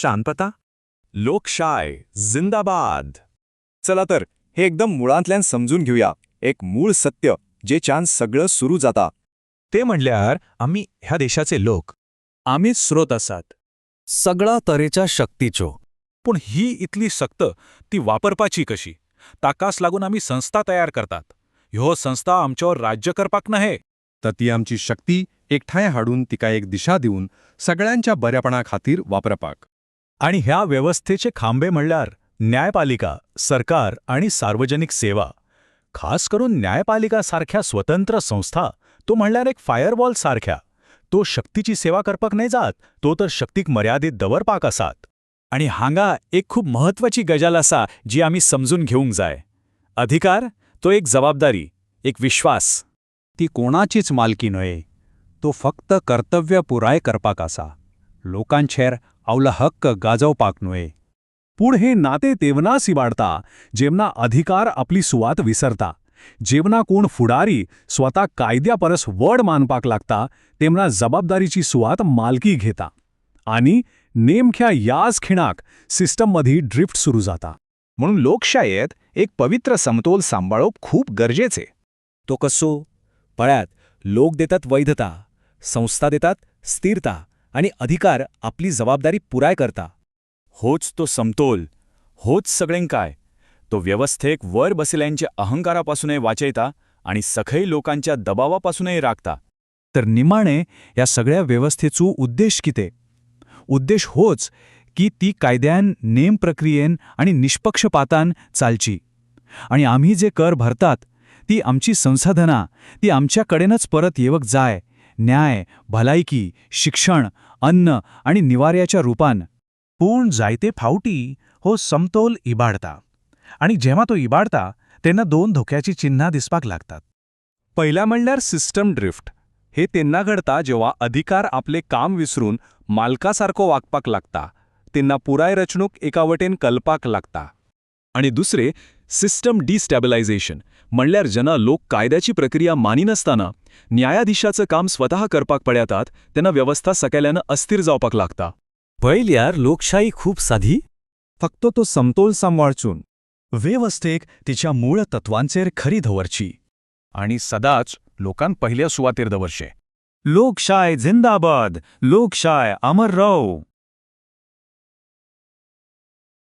शांतता, लोकशाय जिंदाबाद. चला तर हे एकदम मुळांतल्यान समजून घेऊया एक मूळ सत्य जेच्यान सगळं सुरू जाता. ते म्हणल्यार आम्ही ह्या देशाचे लोक. आम्ही स्रोत आसात सगळा तरेच्या शक्तीच्यो. पूण ही इतली सक्त ती वापरपाची कशी, ताकाच लागून आमी संस्था तयार करतात. ह्यो संस्था आमच्यावर राज्य करपाक न्हय, तर ती आमची शक्ती एकठांय हाडून तिका एक दिशा दिवन सगळ्यांच्या बऱ्यापणा खातीर वापरपाक. आणि ह्या व्यवस्थेचे खांबे म्हणल्यार न्यायपालिका, सरकार आणि सार्वजनिक सेवा. खास करून न्यायपालिका सारख्या स्वतंत्र संस्था, तो म्हणल्यार एक फायरवॉल सारख्या. तो शक्तीची सेवा करपाक नाही जात, तो तर शक्तीक मर्यादित दवरपाक आसात. आणि हांगा एक खूप महत्वाची गजाल आसा जी आमी समजून घेवंक जाय. अधिकार तो एक जबाबदारी, एक विश्वास. ती कोणाचीच मालकी न्हय, तो फक्त कर्तव्य पुराय करपाक आसा, लोकांचेर आवला हक्क गाजोवपाक न्हय. पूण हे नाते तेवनाच इबाडता जेवना अधिकार आपली सुवात विसरता. जेवना कोण फुडारी स्वता कायद्यापरस व्हड मानपाक लागता तेवना जबाबदारीची सुवात मालकी घेता. आणि नेमक्या याच खिणाक सिस्टममधी ड्रिफ्ट सुरू जाता. म्हणून लोकशायेत एक पवित्र समतोल सांबाळप खूप गरजेचे. तो कसो? पळ्यात, लोक देतात वैधता, संस्था देतात स्थिरता, आणि अधिकार आपली जबाबदारी पुराय करता. होच तो समतोल, होच सगळेंकाय. तो व्यवस्थेक वर बसल्यांच्या अहंकारापासूनय वाचयता आणि सखय लोकांच्या दबावापासूनय राखता. तर निमाणे या सगळ्या व्यवस्थेचो उद्देश कितें? उद्देश होच की ती कायद्यान, नेम प्रक्रियेन आणि निष्पक्षपातान चालची. आणि आम्ही जे कर भरतात ती आमची संसाधना, ती आमच्या कडेनच परत येवक जाय. न्याय, भलायकी, शिक्षण, अन्न आणि निवाऱ्याच्या रुपान. पूण जायते फावटी हो समतोल इबाडता. आणि जेव्हा तो इबाडता तेन्ना दोन धोक्याची चिन्हां दिसपाक लागतात. पहिला म्हणल्यार सिस्टम ड्रिफ्ट. हे तेन्ना घडता जेव्हा अधिकार आपले काम विसरून मालकासारको वागपाक लागता, तेन्ना पुराय रचणूक एका वटेन कलपाक लागता. आणि दुसरे सिस्टम डिस्टॅबिलायझेशन, म्हणल्यार जेन्ना लोक कायद्याची प्रक्रिया मानिनासतना न्यायाधीशाचं काम स्वतः करपाक पडयातात तेन्ना व्यवस्था सकयल्यानं अस्थिर जावपाक लागता. पळयल्यार लोकशाही खूप साधी. फक्त तो समतोल सांबाळचून व्यवस्थेक तिच्या मूळ तत्वांचेर खरी दवरची. आणि सदाच लोकांक पहिल्या सुवातेर दवरचे. लोकशाय जिंदाबाद, लोकशाय अमर राव.